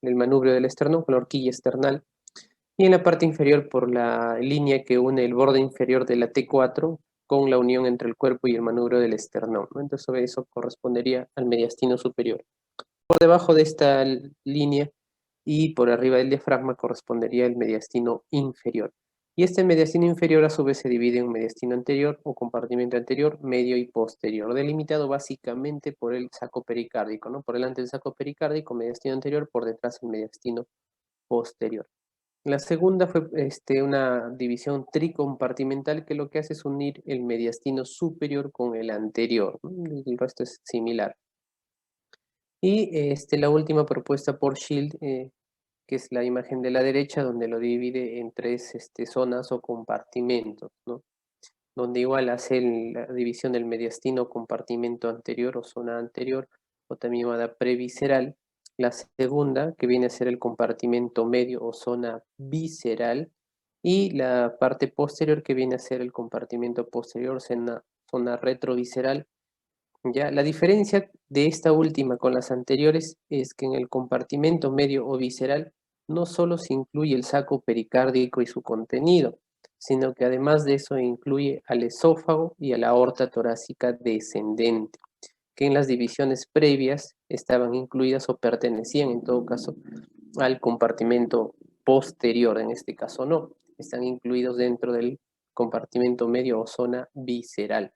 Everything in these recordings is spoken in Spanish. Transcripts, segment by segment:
el manubrio del esternón, con la horquilla esternal, y en la parte inferior por la línea que une el borde inferior de la T4 con la unión entre el cuerpo y el manubrio del esternón, ¿no? Entonces eso correspondería al mediastino superior. Por debajo de esta línea y por arriba del diafragma correspondería el mediastino inferior. Y este mediastino inferior a su vez se divide en un mediastino anterior o compartimento anterior, medio y posterior, delimitado básicamente por el saco pericárdico, ¿no? Por delante del saco pericárdico, mediastino anterior, por detrás el mediastino posterior. La segunda fue una división tricompartimental que lo que hace es unir el mediastino superior con el anterior, ¿no? El resto es similar. Y la última propuesta por Shield, que es la imagen de la derecha, donde lo divide en tres zonas o compartimentos, ¿no? Donde igual hace la división del mediastino compartimento anterior o zona anterior, o también llamada previsceral. La segunda, que viene a ser el compartimento medio o zona visceral, y la parte posterior, que viene a ser el compartimento posterior, zona retrovisceral. ¿Ya? La diferencia de esta última con las anteriores es que en el compartimento medio o visceral no solo se incluye el saco pericárdico y su contenido, sino que además de eso incluye al esófago y a la aorta torácica descendente, que en las divisiones previas estaban incluidas o pertenecían en todo caso al compartimento posterior, en este caso no, están incluidos dentro del compartimento medio o zona visceral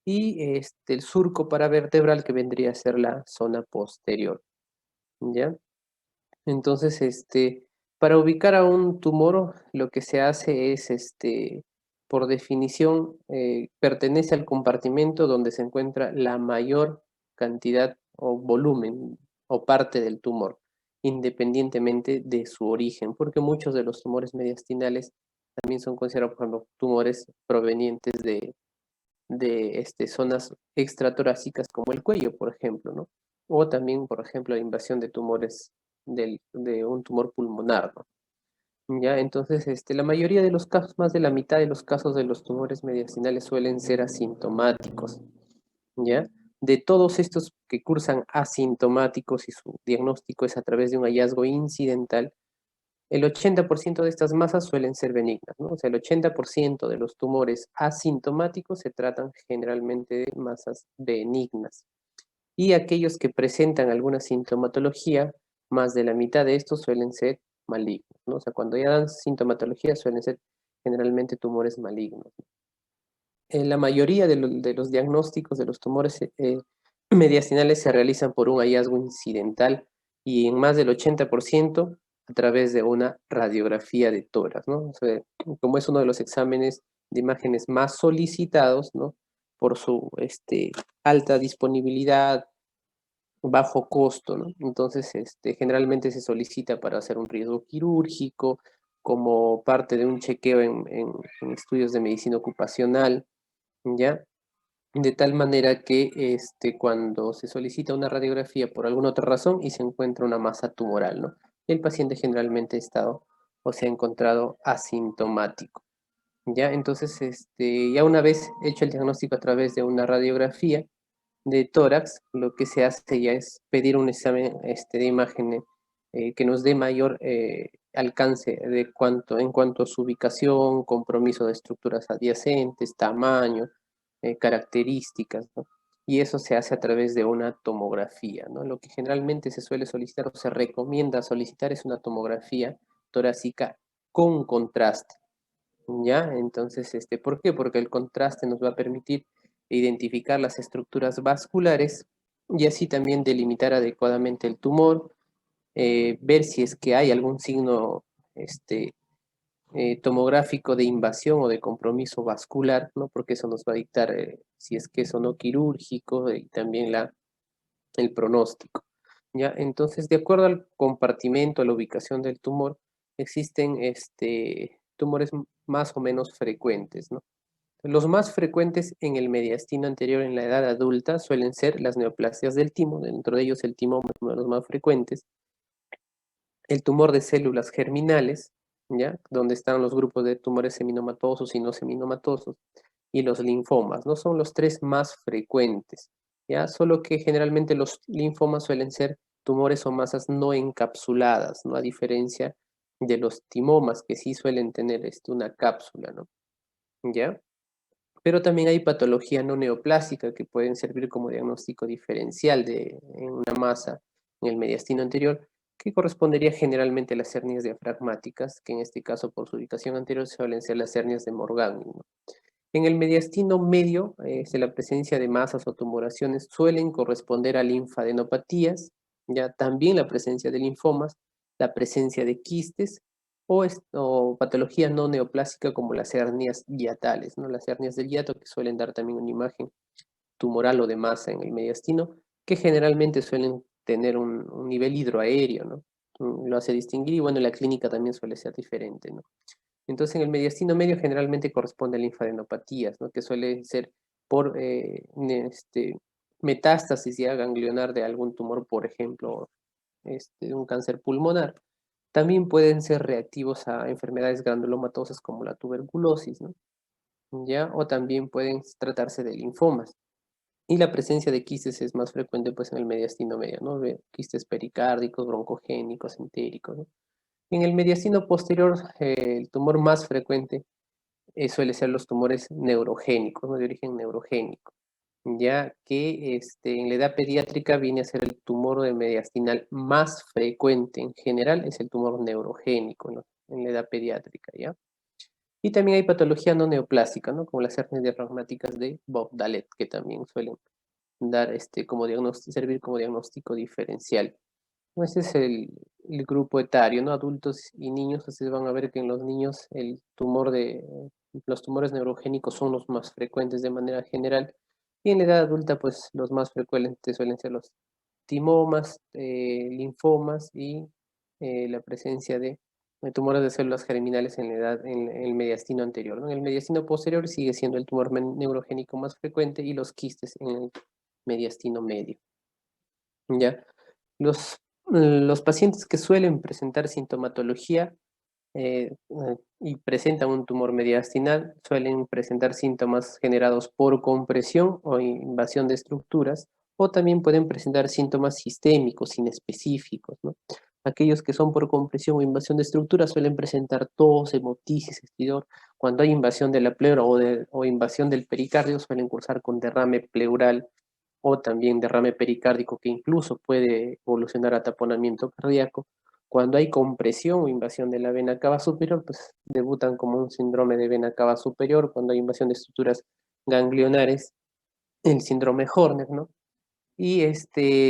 y el surco paravertebral que vendría a ser la zona posterior, ¿ya? Entonces, para ubicar a un tumor, lo que se hace es, por definición, pertenece al compartimento donde se encuentra la mayor cantidad o volumen o parte del tumor, independientemente de su origen, porque muchos de los tumores mediastinales también son considerados, por ejemplo, tumores provenientes de zonas extratorácicas como el cuello, por ejemplo, ¿no? O también, por ejemplo, la invasión de tumores de un tumor pulmonar, ¿no? Ya, entonces, la mayoría de los casos, más de la mitad de los casos de los tumores mediastinales suelen ser asintomáticos, ¿ya? De todos estos que cursan asintomáticos y su diagnóstico es a través de un hallazgo incidental, el 80% de estas masas suelen ser benignas, ¿no? O sea, el 80% de los tumores asintomáticos se tratan generalmente de masas benignas. Y aquellos que presentan alguna sintomatología, más de la mitad de estos suelen ser malignos, ¿no? O sea, cuando ya dan sintomatología suelen ser generalmente tumores malignos. La mayoría de los diagnósticos de los tumores mediastinales se realizan por un hallazgo incidental y en más del 80% a través de una radiografía de tórax, ¿no? O sea, como es uno de los exámenes de imágenes más solicitados, ¿no? Por su alta disponibilidad, bajo costo, ¿no? Entonces, generalmente se solicita para hacer un riesgo quirúrgico, como parte de un chequeo en estudios de medicina ocupacional, ¿ya? De tal manera que cuando se solicita una radiografía por alguna otra razón y se encuentra una masa tumoral, ¿no? El paciente generalmente ha estado o se ha encontrado asintomático, ¿ya? Entonces, ya una vez hecho el diagnóstico a través de una radiografía de tórax, lo que se hace ya es pedir un examen de imagen que nos dé mayor alcance en cuanto a su ubicación, compromiso de estructuras adyacentes, tamaño, características, ¿no? Y eso se hace a través de una tomografía, ¿no? Lo que generalmente se suele solicitar o se recomienda solicitar es una tomografía torácica con contraste, ¿ya? Entonces, ¿por qué? Porque el contraste nos va a permitir identificar las estructuras vasculares y así también delimitar adecuadamente el tumor, ver si es que hay algún signo tomográfico de invasión o de compromiso vascular, ¿no? Porque eso nos va a dictar si es que es o no quirúrgico y también el pronóstico, ¿ya? Entonces, de acuerdo al compartimento, a la ubicación del tumor, existen tumores más o menos frecuentes, ¿no? Los más frecuentes en el mediastino anterior en la edad adulta suelen ser las neoplasias del timo, dentro de ellos el timoma es uno de los más frecuentes, el tumor de células germinales, ¿ya? Donde están los grupos de tumores seminomatosos y no seminomatosos, y los linfomas, ¿no? Son los tres más frecuentes, ¿ya? Solo que generalmente los linfomas suelen ser tumores o masas no encapsuladas, ¿no? A diferencia de los timomas, que sí suelen tener una cápsula, ¿no? ¿Ya? Pero también hay patología no neoplásica que pueden servir como diagnóstico diferencial en una masa en el mediastino anterior, que correspondería generalmente a las hernias diafragmáticas, que en este caso por su ubicación anterior suelen ser las hernias de Morgagni, ¿no? En el mediastino medio, la presencia de masas o tumoraciones suelen corresponder a linfadenopatías, ya también la presencia de linfomas, la presencia de quistes o patología no neoplásica como las hernias hiatales, ¿no? Las hernias del hiato que suelen dar también una imagen tumoral o de masa en el mediastino, que generalmente suelen tener un nivel hidroaéreo, ¿no? Lo hace distinguir y bueno, la clínica también suele ser diferente, ¿no? Entonces, en el mediastino medio generalmente corresponde a linfadenopatías, ¿no? Que suele ser por metástasis ya ganglionar de algún tumor, por ejemplo, un cáncer pulmonar. También pueden ser reactivos a enfermedades granulomatosas como la tuberculosis, ¿no? ¿Ya? O también pueden tratarse de linfomas. Y la presencia de quistes es más frecuente pues en el mediastino medio, ¿no? Quistes pericárdicos, broncogénicos, entéricos, ¿no? En el mediastino posterior, el tumor más frecuente suele ser los tumores neurogénicos, ¿no? De origen neurogénico, ya que en la edad pediátrica viene a ser el tumor de mediastinal más frecuente en general, es el tumor neurogénico, ¿no? En la edad pediátrica, ¿ya? Y también hay patología no neoplásica, ¿no? Como las hernias diafragmáticas de Bob-Dalet, que también suelen dar como servir como diagnóstico diferencial. Ese es el grupo etario, ¿no? Adultos y niños. Ustedes van a ver que en los niños los tumores neurogénicos son los más frecuentes de manera general. Y en la edad adulta, pues los más frecuentes suelen ser los timomas, linfomas y la presencia de tumores de células germinales en el mediastino anterior, ¿no? En el mediastino posterior sigue siendo el tumor neurogénico más frecuente y los quistes en el mediastino medio. ¿Ya? Los pacientes que suelen presentar sintomatología y presentan un tumor mediastinal suelen presentar síntomas generados por compresión o invasión de estructuras, o también pueden presentar síntomas sistémicos inespecíficos, ¿no? Aquellos que son por compresión o invasión de estructuras suelen presentar tos, hemoptisis, estridor. Cuando hay invasión de la pleura o invasión del pericardio, suelen cursar con derrame pleural o también derrame pericárdico que incluso puede evolucionar a taponamiento cardíaco. Cuando hay compresión o invasión de la vena cava superior, pues debutan como un síndrome de vena cava superior. Cuando hay invasión de estructuras ganglionares, el síndrome Horner, ¿no? Y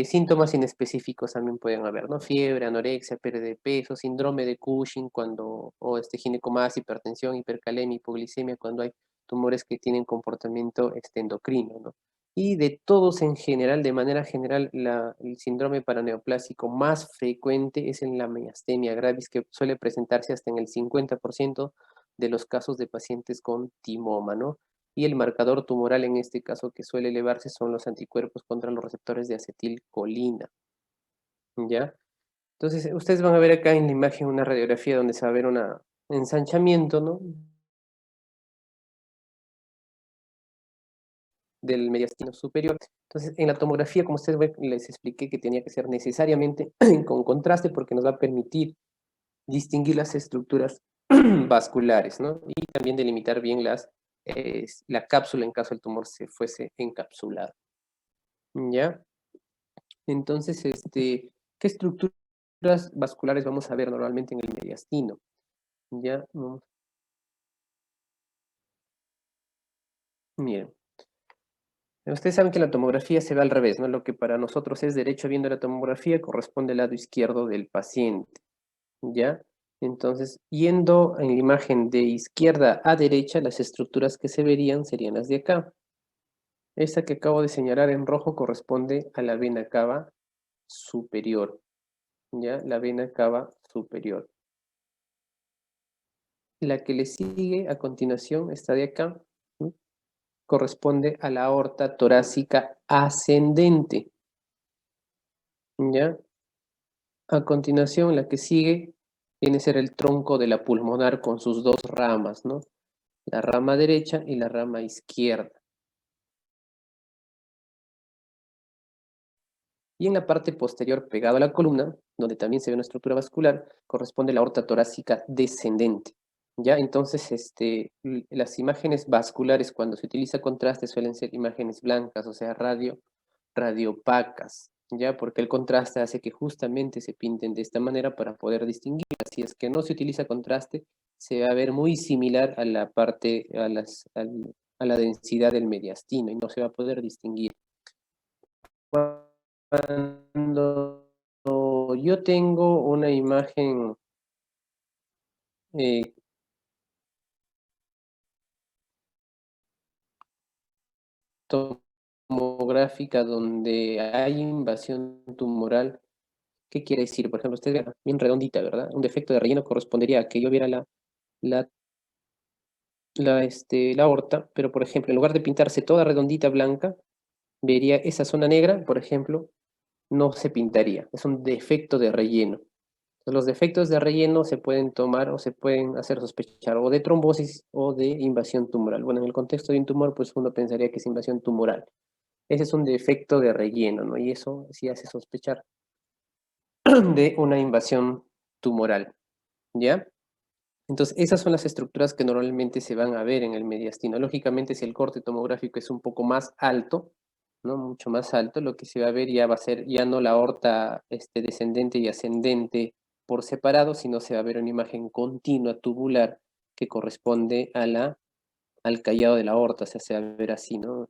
síntomas inespecíficos también pueden haber, ¿no? Fiebre, anorexia, pérdida de peso, síndrome de Cushing, o ginecomastia, hipertensión, hipercalemia, hipoglicemia, cuando hay tumores que tienen comportamiento endocrino, ¿no? Y de todos en general, de manera general, el síndrome paraneoplásico más frecuente es en la miastenia gravis, que suele presentarse hasta en el 50% de los casos de pacientes con timoma, ¿no? Y el marcador tumoral en este caso que suele elevarse son los anticuerpos contra los receptores de acetilcolina, ¿ya? Entonces, ustedes van a ver acá en la imagen una radiografía donde se va a ver un ensanchamiento, ¿no? Del mediastino superior. Entonces, en la tomografía, como ustedes ven, les expliqué que tenía que ser necesariamente con contraste porque nos va a permitir distinguir las estructuras vasculares, ¿no? Y también delimitar bien la cápsula en caso el tumor se fuese encapsulado, ¿ya? Entonces, ¿qué estructuras vasculares vamos a ver normalmente en el mediastino? ¿Ya? Miren, ustedes saben que la tomografía se ve al revés, ¿no? Lo que para nosotros es derecho viendo la tomografía corresponde al lado izquierdo del paciente, ¿ya? Entonces, yendo en la imagen de izquierda a derecha, las estructuras que se verían serían las de acá. Esta que acabo de señalar en rojo corresponde a la vena cava superior, ¿ya? La vena cava superior. La que le sigue a continuación, esta de acá, ¿sí? Corresponde a la aorta torácica ascendente, ¿ya? A continuación, la que sigue viene a ser el tronco de la pulmonar con sus dos ramas, ¿no? La rama derecha y la rama izquierda. Y en la parte posterior, pegado a la columna, donde también se ve una estructura vascular, corresponde la aorta torácica descendente. ¿Ya? Entonces, las imágenes vasculares cuando se utiliza contraste suelen ser imágenes blancas, o sea, radiopacas, ¿ya? Porque el contraste hace que justamente se pinten de esta manera para poder distinguirlas. Si es que no se utiliza contraste, se va a ver muy similar a la parte, a la densidad del mediastino y no se va a poder distinguir. Cuando yo tengo una imagen eh, tomográfica donde hay invasión tumoral, ¿qué quiere decir? Por ejemplo, usted ve bien redondita, ¿verdad? Un defecto de relleno correspondería a que yo viera la, la aorta, pero por ejemplo, en lugar de pintarse toda redondita blanca, vería esa zona negra, por ejemplo, no se pintaría. Es un defecto de relleno. Los defectos de relleno se pueden tomar o se pueden hacer sospechar o de trombosis o de invasión tumoral. Bueno, en el contexto de un tumor, pues uno pensaría que es invasión tumoral. Ese es un defecto de relleno, ¿no? Y eso sí hace sospechar de una invasión tumoral, ¿ya? Entonces, esas son las estructuras que normalmente se van a ver en el mediastino. Lógicamente, si el corte tomográfico es un poco más alto, ¿no? Mucho más alto, lo que se va a ver ya va a ser ya no la aorta descendente y ascendente por separado, sino se va a ver una imagen continua tubular que corresponde al callado de la aorta, o sea, se va a ver así, ¿no?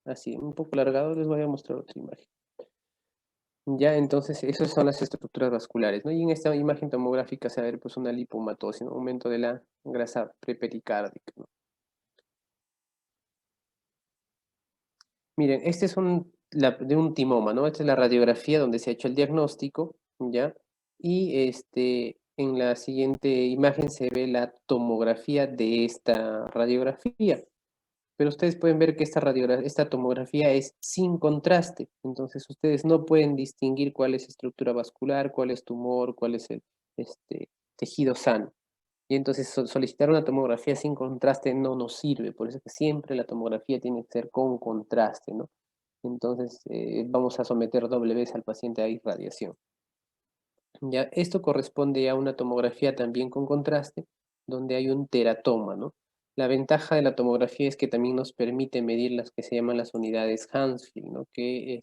Así, un poco alargado, les voy a mostrar otra imagen. Ya, entonces, esas son las estructuras vasculares, ¿no? Y en esta imagen tomográfica se va a ver pues una lipomatosis, ¿no? Aumento de la grasa prepericárdica, ¿no? Miren, este es de un timoma, ¿no? Esta es la radiografía donde se ha hecho el diagnóstico, ¿ya? Y en la siguiente imagen se ve la tomografía de esta radiografía. Pero ustedes pueden ver que esta tomografía es sin contraste, entonces ustedes no pueden distinguir cuál es estructura vascular, cuál es tumor, cuál es el tejido sano. Y entonces solicitar una tomografía sin contraste no nos sirve, por eso que siempre la tomografía tiene que ser con contraste, ¿no? Entonces vamos a someter doble vez al paciente a irradiación. Ya, esto corresponde a una tomografía también con contraste, donde hay un teratoma, ¿no? La ventaja de la tomografía es que también nos permite medir las que se llaman las unidades Hounsfield, ¿no? Que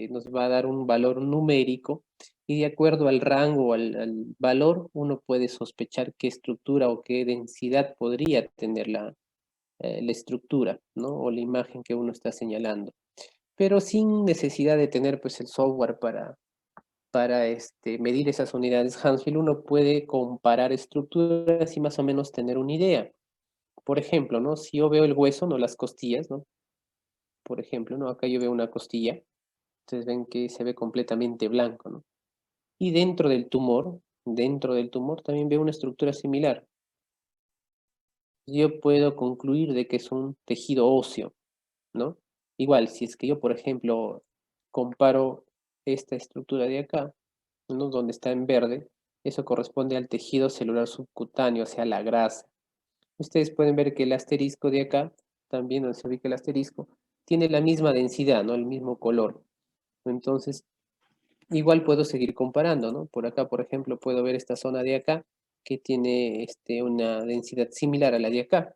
nos va a dar un valor numérico y de acuerdo al rango, al valor, uno puede sospechar qué estructura o qué densidad podría tener la estructura, ¿no? O la imagen que uno está señalando, pero sin necesidad de tener pues el software para medir esas unidades Hounsfield, uno puede comparar estructuras y más o menos tener una idea. Por ejemplo, ¿no? Si yo veo el hueso, no las costillas, ¿no? Por ejemplo, ¿no? Acá yo veo una costilla, ustedes ven que se ve completamente blanco, ¿no? Y dentro del tumor también veo una estructura similar. Yo puedo concluir de que es un tejido óseo, ¿no? Igual, si es que yo, por ejemplo, comparo esta estructura de acá, ¿no? Donde está en verde, eso corresponde al tejido celular subcutáneo, o sea, la grasa. Ustedes pueden ver que el asterisco de acá, también donde se ubica el asterisco, tiene la misma densidad, ¿no? El mismo color. Entonces, igual puedo seguir comparando, ¿no? Por acá, por ejemplo, puedo ver esta zona de acá que tiene una densidad similar a la de acá,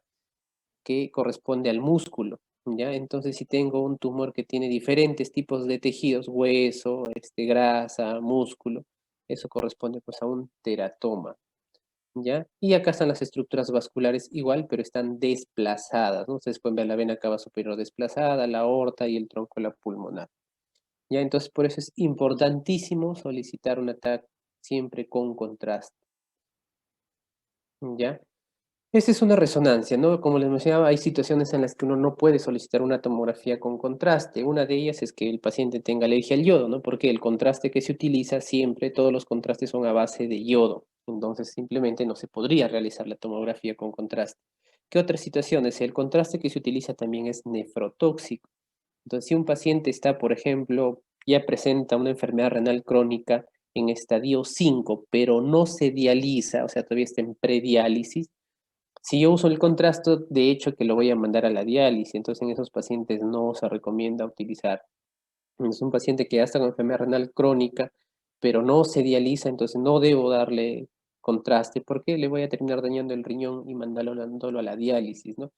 que corresponde al músculo, ¿ya? Entonces, si tengo un tumor que tiene diferentes tipos de tejidos, hueso, grasa, músculo, eso corresponde pues a un teratoma, ¿ya? Y acá están las estructuras vasculares igual, pero están desplazadas, ¿no? Ustedes pueden ver la vena cava superior desplazada, la aorta y el tronco de la pulmonar, ¿ya? Entonces, por eso es importantísimo solicitar un TAC siempre con contraste, ¿ya? Esta es una resonancia, ¿no? Como les mencionaba, hay situaciones en las que uno no puede solicitar una tomografía con contraste. Una de ellas es que el paciente tenga alergia al yodo, ¿no? Porque el contraste que se utiliza siempre, todos los contrastes son a base de yodo. Entonces, simplemente no se podría realizar la tomografía con contraste. ¿Qué otras situaciones? El contraste que se utiliza también es nefrotóxico. Entonces, si un paciente está, por ejemplo, ya presenta una enfermedad renal crónica en estadio 5, pero no se dializa, o sea, todavía está en prediálisis, Si yo uso el contraste, de hecho que lo voy a mandar a la diálisis, entonces en esos pacientes no se recomienda utilizar. Es un paciente que ya está con enfermedad renal crónica, pero no se dializa, entonces no debo darle contraste porque le voy a terminar dañando el riñón y mandándolo a la diálisis, ¿no?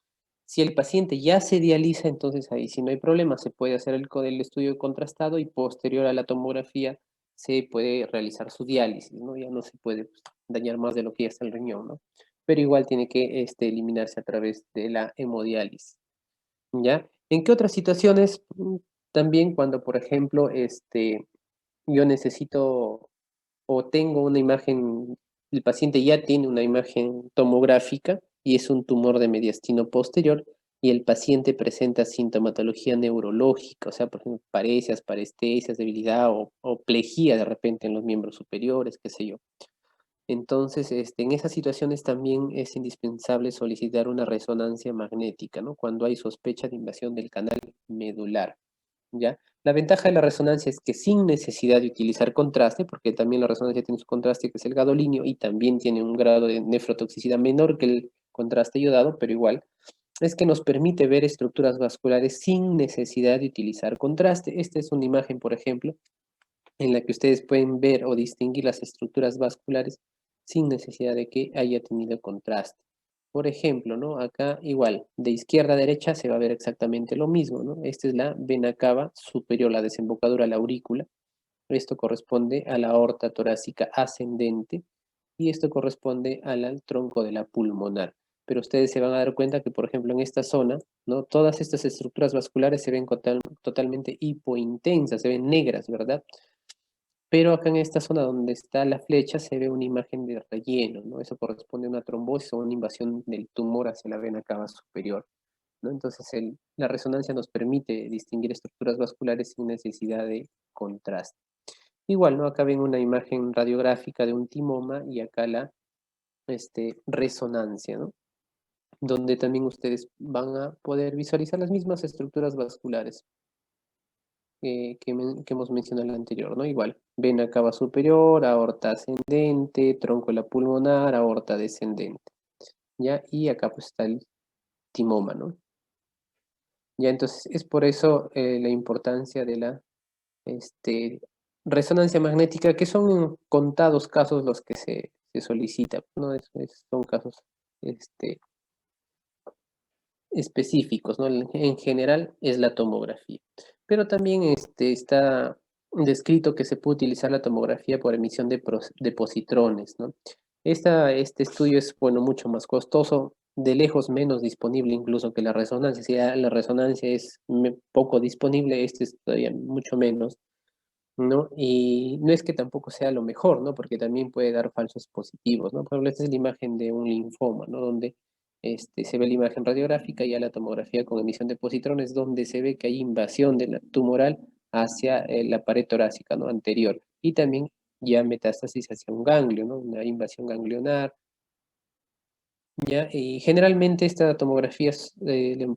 Si el paciente ya se dializa, entonces ahí sí no hay problema, se puede hacer el estudio contrastado y posterior a la tomografía se puede realizar su diálisis, ¿no? Ya no se puede pues, dañar más de lo que ya está el riñón, ¿no? Pero igual tiene que eliminarse a través de la hemodiálisis, ¿ya? ¿En qué otras situaciones? También cuando, por ejemplo, yo necesito o tengo una imagen, el paciente ya tiene una imagen tomográfica y es un tumor de mediastino posterior y el paciente presenta sintomatología neurológica, o sea, por ejemplo, parecias, parestesias, debilidad o plejía de repente en los miembros superiores, qué sé yo. Entonces, en esas situaciones también es indispensable solicitar una resonancia magnética, ¿no? Cuando hay sospecha de invasión del canal medular, ¿ya? La ventaja de la resonancia es que sin necesidad de utilizar contraste, porque también la resonancia tiene su contraste que es el gadolinio y también tiene un grado de nefrotoxicidad menor que el contraste iodado, pero igual, es que nos permite ver estructuras vasculares sin necesidad de utilizar contraste. Esta es una imagen, por ejemplo, en la que ustedes pueden ver o distinguir las estructuras vasculares sin necesidad de que haya tenido contraste. Por ejemplo, ¿no? Acá igual, de izquierda a derecha se va a ver exactamente lo mismo, ¿no? Esta es la vena cava superior, la desembocadura, la aurícula. Esto corresponde a la aorta torácica ascendente y esto corresponde al tronco de la pulmonar. Pero ustedes se van a dar cuenta que, por ejemplo, en esta zona, ¿no? Todas estas estructuras vasculares se ven totalmente hipointensas, se ven negras, ¿verdad? Pero acá en esta zona donde está la flecha se ve una imagen de relleno, ¿no? Eso corresponde a una trombosis o una invasión del tumor hacia la vena cava superior, ¿no? Entonces la resonancia nos permite distinguir estructuras vasculares sin necesidad de contraste. Igual, ¿no? Acá ven una imagen radiográfica de un timoma y acá la resonancia, ¿no? Donde también ustedes van a poder visualizar las mismas estructuras vasculares que hemos mencionado en la anterior, ¿no? Igual, vena cava superior, aorta ascendente, tronco pulmonar, aorta descendente, ¿ya? Y acá pues está el timoma, ¿no? Ya, entonces es por eso la importancia de la este, resonancia magnética, que son contados casos los que se solicita, ¿no? Son casos este, específicos, ¿no? En general es la tomografía. Pero también está descrito que se puede utilizar la tomografía por emisión de positrones, ¿no? Este estudio es, bueno, mucho más costoso, de lejos menos disponible incluso que la resonancia. Si ya la resonancia es poco disponible, este es todavía mucho menos, ¿no? Y no es que tampoco sea lo mejor, ¿no? Porque también puede dar falsos positivos, ¿no? Por ejemplo, esta es la imagen de un linfoma, ¿no? Donde se ve la imagen radiográfica y a la tomografía con emisión de positrones, donde se ve que hay invasión de la tumoral hacia la pared torácica, ¿no? Anterior. Y también ya metástasis hacia un ganglio, ¿no? Una invasión ganglionar. ¿Ya? Y generalmente esta tomografía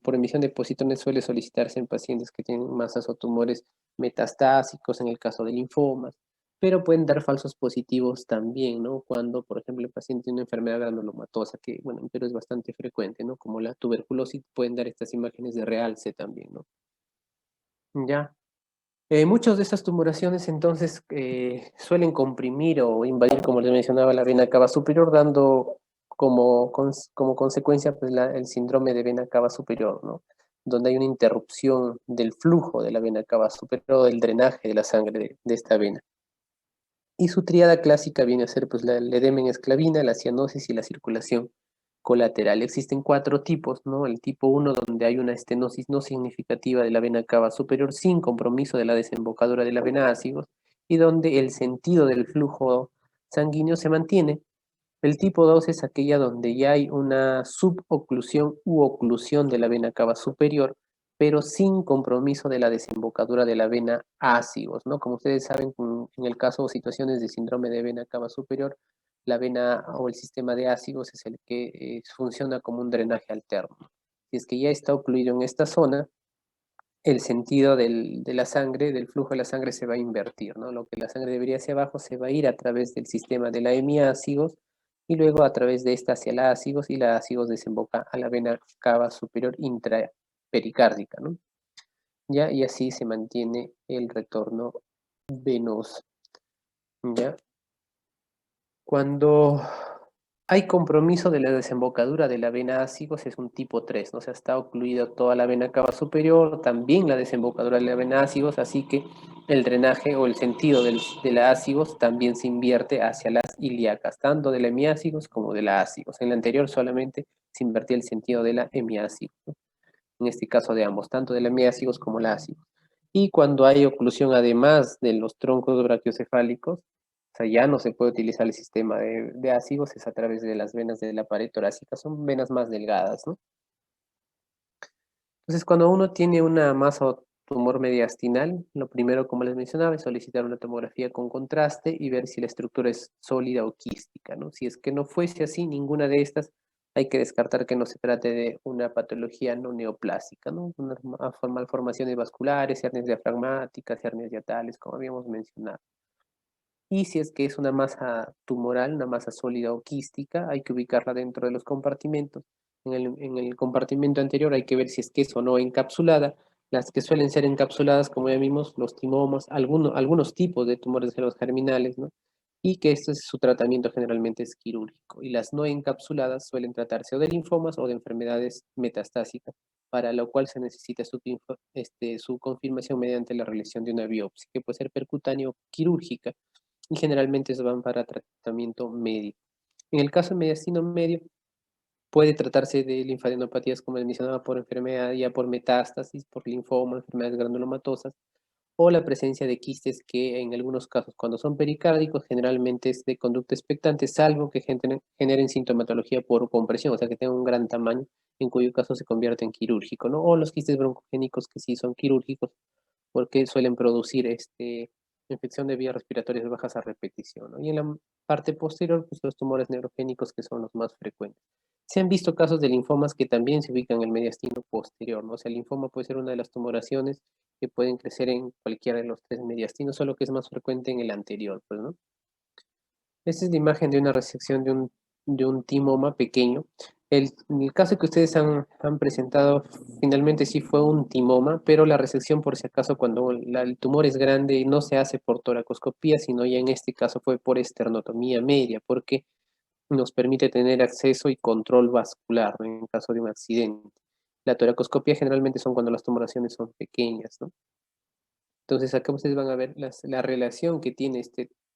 por emisión de positrones suele solicitarse en pacientes que tienen masas o tumores metastásicos, en el caso de linfomas, pero pueden dar falsos positivos también, ¿no? Cuando, por ejemplo, el paciente tiene una enfermedad granulomatosa, que, bueno, pero es bastante frecuente, ¿no? Como la tuberculosis, pueden dar estas imágenes de realce también, ¿no? Ya. Muchas de estas tumoraciones entonces suelen comprimir o invadir, como les mencionaba, la vena cava superior, dando como consecuencia pues, el síndrome de vena cava superior, ¿no? Donde hay una interrupción del flujo de la vena cava superior, del drenaje de la sangre de esta vena. Y su tríada clásica viene a ser pues, el edema en esclavina, la cianosis y la circulación colateral. Existen 4 tipos, ¿no? El tipo 1, donde hay una estenosis no significativa de la vena cava superior sin compromiso de la desembocadura de la vena ácigos y donde el sentido del flujo sanguíneo se mantiene. El tipo 2 es aquella donde ya hay una suboclusión u oclusión de la vena cava superior, pero sin compromiso de la desembocadura de la vena ácigos, ¿no? Como ustedes saben, en el caso o situaciones de síndrome de vena cava superior, la vena o el sistema de ácigos es el que funciona como un drenaje alterno. Si es que ya está ocluido en esta zona, el sentido de la sangre, del flujo de la sangre se va a invertir, ¿no? Lo que la sangre debería hacia abajo se va a ir a través del sistema de la hemiácigos y luego a través de esta hacia la ácigos, y la ácigos desemboca a la vena cava superior intrapericárdica, ¿no? ¿Ya? Y así se mantiene el retorno venoso, ¿ya? Cuando hay compromiso de la desembocadura de la vena ácigos, es un tipo 3, ¿no? O sea, está ocluida toda la vena cava superior, también la desembocadura de la vena ácigos, así que el drenaje o el sentido de la ácigos también se invierte hacia las ilíacas, tanto de la hemiácigos como de la ácigos. En la anterior solamente se invertía el sentido de la hemiácigos, ¿no? En este caso de ambos, tanto de la hemiácigos como la ácigos. Y cuando hay oclusión además de los troncos brachiocefálicos, o sea, ya no se puede utilizar el sistema de ácigos, es a través de las venas de la pared torácica, son venas más delgadas, ¿no? Entonces, cuando uno tiene una masa o tumor mediastinal, lo primero, como les mencionaba, es solicitar una tomografía con contraste y ver si la estructura es sólida o quística, ¿no? Si es que no fuese así, ninguna de estas, hay que descartar que no se trate de una patología no neoplásica, ¿no? Una malformaciones vasculares, hernias diafragmáticas, hernias diatales, como habíamos mencionado. Y si es que es una masa tumoral, una masa sólida o quística, hay que ubicarla dentro de los compartimentos. En el compartimento anterior hay que ver si es que es o no encapsulada. Las que suelen ser encapsuladas, como ya vimos, los timomas, algunos tipos de tumores de células germinales, ¿no? Y que este es su tratamiento generalmente es quirúrgico. Y las no encapsuladas suelen tratarse o de linfomas o de enfermedades metastásicas, para lo cual se necesita su confirmación mediante la realización de una biopsia, que puede ser percutánea o quirúrgica, y generalmente se van para tratamiento médico. En el caso de mediastino medio, puede tratarse de linfadenopatías, como les mencionaba, por enfermedad, ya por metástasis, por linfoma, enfermedades granulomatosas, o la presencia de quistes que en algunos casos, cuando son pericárdicos, generalmente es de conducta expectante, salvo que generen sintomatología por compresión, o sea, que tengan un gran tamaño, en cuyo caso se convierte en quirúrgico, ¿no? O los quistes broncogénicos que sí son quirúrgicos, porque suelen producir infección de vías respiratorias bajas a repetición, ¿no? Y en la parte posterior, pues los tumores neurogénicos que son los más frecuentes. Se han visto casos de linfomas que también se ubican en el mediastino posterior, ¿no? O sea, el linfoma puede ser una de las tumoraciones que pueden crecer en cualquiera de los tres mediastinos, solo que es más frecuente en el anterior, pues, ¿no? Esta es la imagen de una resección de un timoma pequeño. En el caso que ustedes han presentado, finalmente sí fue un timoma, pero la resección, por si acaso, cuando el tumor es grande, no se hace por toracoscopía, sino ya en este caso fue por esternotomía media, porque nos permite tener acceso y control vascular, ¿no? En caso de un accidente. La toracoscopía generalmente son cuando las tumoraciones son pequeñas, ¿no? Entonces acá ustedes van a ver la relación que tiene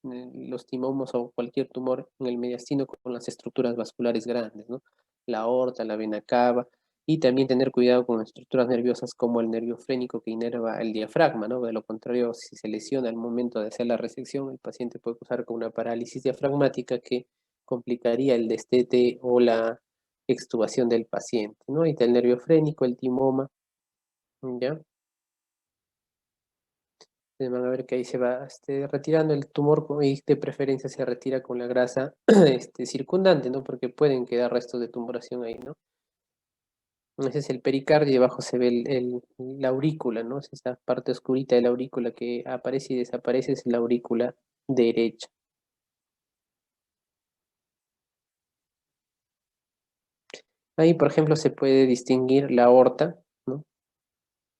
los timomos o cualquier tumor en el mediastino con las estructuras vasculares grandes, ¿no? La aorta, la vena cava, y también tener cuidado con estructuras nerviosas como el nervio frénico que inerva el diafragma, ¿no? De lo contrario, si se lesiona al momento de hacer la resección, el paciente puede causar con una parálisis diafragmática que complicaría el destete o la extubación del paciente, ¿no? Y está el nervio frénico, el timoma, ¿ya? Van a ver que ahí se va retirando el tumor y de preferencia se retira con la grasa circundante, ¿no? Porque pueden quedar restos de tumoración ahí, ¿no? Ese es el pericardio y abajo se ve la aurícula, ¿no? Es esa parte oscurita de la aurícula que aparece y desaparece, es la aurícula derecha. Ahí, por ejemplo, se puede distinguir la aorta, ¿no?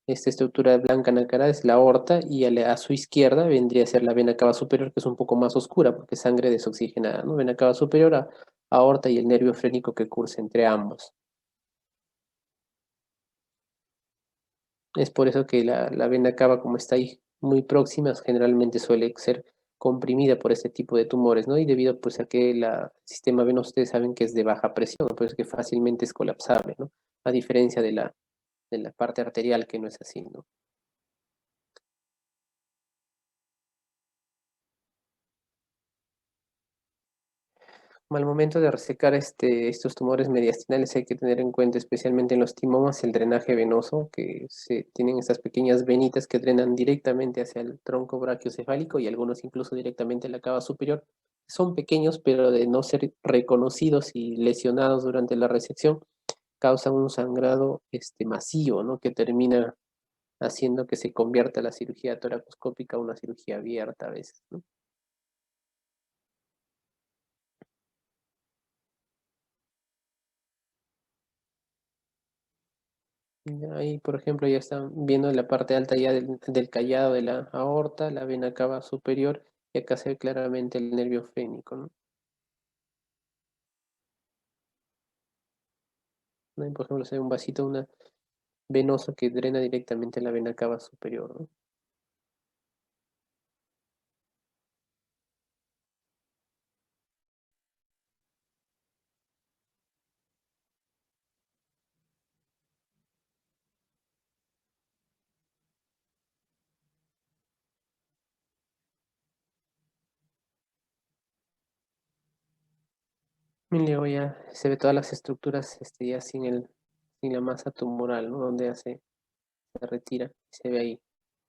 Esta estructura blanca nacarada es la aorta y a su izquierda vendría a ser la vena cava superior, que es un poco más oscura porque es sangre desoxigenada, ¿no? Vena cava superior, aorta y el nervio frénico que cursa entre ambos. Es por eso que la vena cava, como está ahí muy próxima, generalmente suele ser comprimida por este tipo de tumores, ¿no? Y debido pues a que el sistema venoso, ustedes saben que es de baja presión, por eso que fácilmente es colapsable, ¿no? A diferencia de la parte arterial que no es así, ¿no? Al momento de resecar estos tumores mediastinales hay que tener en cuenta, especialmente en los timomas, el drenaje venoso, que tienen estas pequeñas venitas que drenan directamente hacia el tronco brachiocefálico y algunos incluso directamente a la cava superior. Son pequeños, pero de no ser reconocidos y lesionados durante la resección, causan un sangrado masivo, ¿no? Que termina haciendo que se convierta la cirugía toracoscópica a una cirugía abierta a veces, ¿no? Ya ahí, por ejemplo, ya están viendo la parte alta ya del callado de la aorta, la vena cava superior, y acá se ve claramente el nervio fénico, ¿no? Ahí, por ejemplo, se ve un vasito, una venosa que drena directamente la vena cava superior, ¿no? Y luego ya se ve todas las estructuras ya sin la masa tumoral, ¿no? Donde ya se retira. Se ve ahí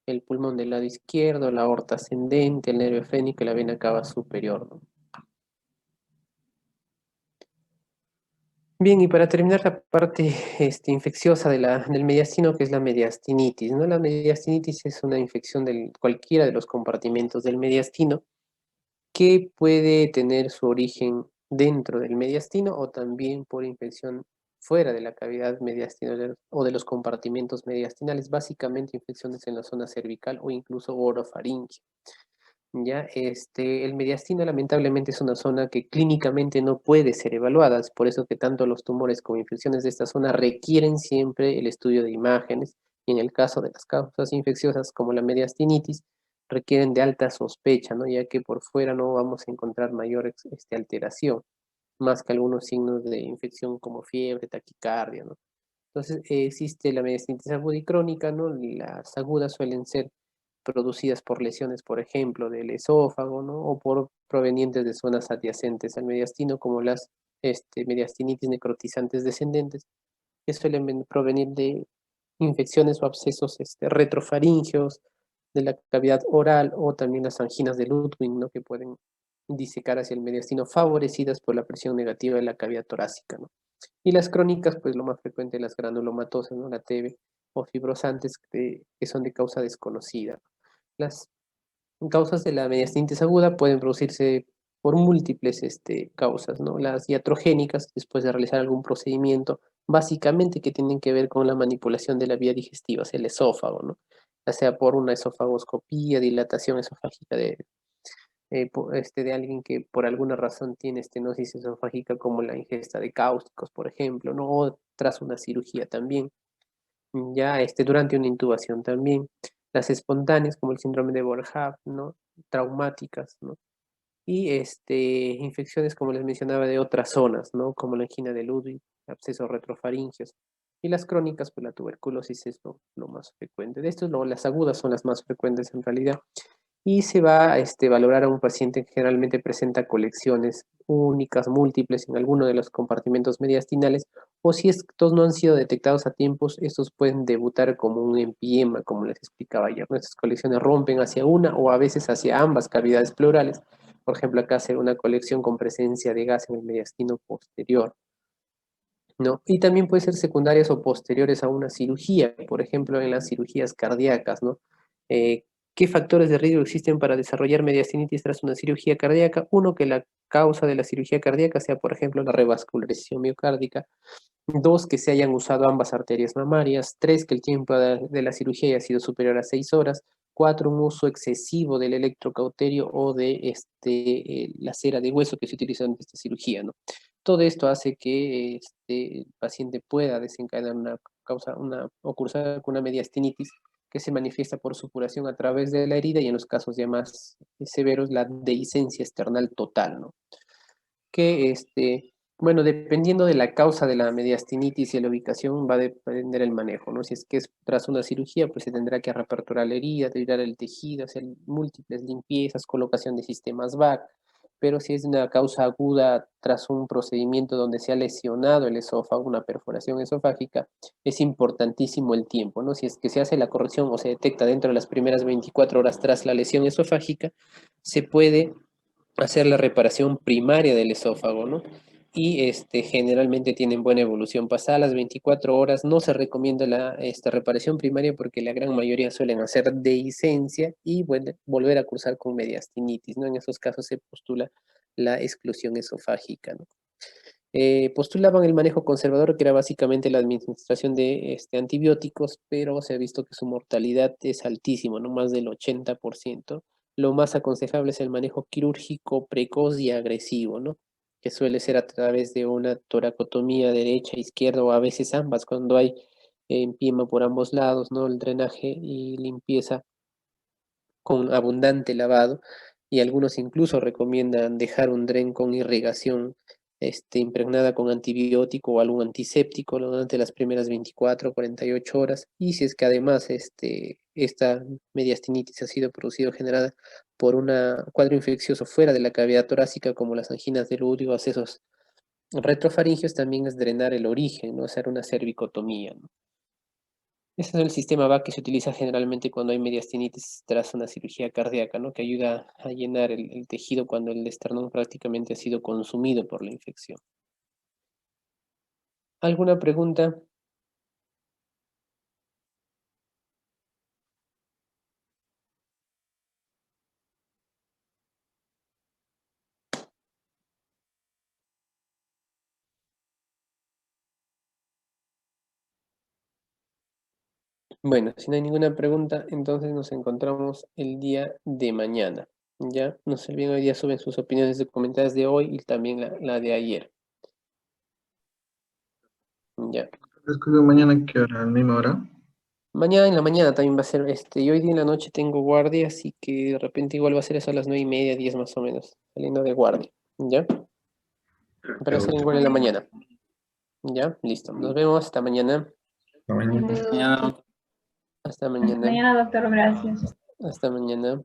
el pulmón del lado izquierdo, la aorta ascendente, el nervio fénico y la vena cava superior, ¿no? Bien, y para terminar la parte infecciosa del mediastino, que es la mediastinitis, ¿no? La mediastinitis es una infección de cualquiera de los compartimentos del mediastino que puede tener su origen dentro del mediastino o también por infección fuera de la cavidad mediastinal o de los compartimentos mediastinales, básicamente infecciones en la zona cervical o incluso orofaringe. Ya, el mediastino lamentablemente es una zona que clínicamente no puede ser evaluada, es por eso que tanto los tumores como infecciones de esta zona requieren siempre el estudio de imágenes, y en el caso de las causas infecciosas como la mediastinitis, requieren de alta sospecha, ¿no? Ya que por fuera no vamos a encontrar mayor alteración, más que algunos signos de infección como fiebre, taquicardia, ¿no? Entonces, existe la mediastinitis aguda y crónica, ¿no? Las agudas suelen ser producidas por lesiones, por ejemplo, del esófago, ¿no? O por provenientes de zonas adyacentes al mediastino, como las mediastinitis necrotizantes descendentes, que suelen provenir de infecciones o abscesos retrofaringeos de la cavidad oral o también las anginas de Ludwig, ¿no? Que pueden disecar hacia el mediastino favorecidas por la presión negativa de la cavidad torácica, ¿no? Y las crónicas, pues lo más frecuente, las granulomatosas, ¿no? La TB, o fibrosantes que son de causa desconocida. Las causas de la mediastinitis aguda pueden producirse por múltiples causas, ¿no? Las iatrogénicas, después de realizar algún procedimiento, básicamente que tienen que ver con la manipulación de la vía digestiva, o sea, el esófago, ¿no? Ya sea por una esofagoscopía, dilatación esofágica de alguien que por alguna razón tiene estenosis esofágica, como la ingesta de cáusticos, por ejemplo, ¿no? O tras una cirugía también, ya durante una intubación también. Las espontáneas, como el síndrome de Borja, ¿no? Traumáticas, ¿no? Y infecciones, como les mencionaba, de otras zonas, ¿no? Como la angina de Ludwig, abscesos retrofaringeos. Y las crónicas, pues la tuberculosis es lo más frecuente. De estos, las agudas son las más frecuentes en realidad, y se va a valorar a un paciente que generalmente presenta colecciones únicas, múltiples en alguno de los compartimentos mediastinales, o si estos no han sido detectados a tiempos, estos pueden debutar como un empiema, como les explicaba ayer. Nuestras colecciones rompen hacia una o a veces hacia ambas cavidades pleurales. Por ejemplo, acá se ve una colección con presencia de gas en el mediastino posterior, ¿no? Y también puede ser secundarias o posteriores a una cirugía, por ejemplo, en las cirugías cardíacas, ¿no? Eh, ¿Qué factores de riesgo existen para desarrollar mediastinitis tras una cirugía cardíaca? Uno, que la causa de la cirugía cardíaca sea, por ejemplo, la revascularización miocárdica. Dos, que se hayan usado ambas arterias mamarias. Tres, que el tiempo de la cirugía haya sido superior a 6 horas. Cuatro, un uso excesivo del electrocauterio o de la cera de hueso que se utiliza en esta cirugía, ¿no? Todo esto hace que el paciente pueda desencadenar o cursar con una mediastinitis que se manifiesta por supuración a través de la herida y en los casos ya más severos la dehiscencia external total, ¿no? Que bueno, dependiendo de la causa de la mediastinitis y la ubicación, va a depender el manejo, ¿no? Si es que es tras una cirugía, pues se tendrá que reaperturar la herida, tirar el tejido, hacer múltiples limpiezas, colocación de sistemas VAC. Pero si es una causa aguda tras un procedimiento donde se ha lesionado el esófago, una perforación esofágica, es importantísimo el tiempo, ¿no? Si es que se hace la corrección o se detecta dentro de las primeras 24 horas tras la lesión esofágica, se puede hacer la reparación primaria del esófago, ¿no? Y generalmente tienen buena evolución. Pasadas las 24 horas no se recomienda la reparación primaria porque la gran mayoría suelen hacer dehiscencia y volver a cursar con mediastinitis, ¿no? En esos casos se postula la exclusión esofágica, ¿no? Postulaban el manejo conservador, que era básicamente la administración de antibióticos, pero se ha visto que su mortalidad es altísima, no más del 80%. Lo más aconsejable es el manejo quirúrgico precoz y agresivo, ¿no? Que suele ser a través de una toracotomía derecha, izquierda o a veces ambas, cuando hay empima por ambos lados, ¿no? El drenaje y limpieza con abundante lavado, y algunos incluso recomiendan dejar un dren con irrigación impregnada con antibiótico o algún antiséptico, ¿no? Durante las primeras 24 o 48 horas. Y si es que además esta mediastinitis ha sido producida o generada por un cuadro infeccioso fuera de la cavidad torácica, como las anginas del útero o accesos retrofaringios, también es drenar el origen, ¿no? Hacer una cervicotomía, ¿no? Ese es el sistema VAC que se utiliza generalmente cuando hay mediastinitis tras una cirugía cardíaca, ¿no? Que ayuda a llenar el tejido cuando el esternón prácticamente ha sido consumido por la infección. ¿Alguna pregunta? Bueno, si no hay ninguna pregunta, entonces nos encontramos el día de mañana. Ya, no se olviden, hoy día suben sus opiniones documentadas de hoy y también la de ayer. Ya. Escribo mañana, ¿qué hora? ¿A la misma hora? Mañana en la mañana también va a ser, y hoy día en la noche tengo guardia, así que de repente igual va a ser eso a las 9:30, 10 más o menos, saliendo de guardia. ¿Ya? Para hacer igual en la mañana. ¿Ya? Listo. Nos vemos hasta mañana. Hasta mañana. Mañana. Hasta Hasta mañana. mañana, doctor. Gracias. Hasta mañana.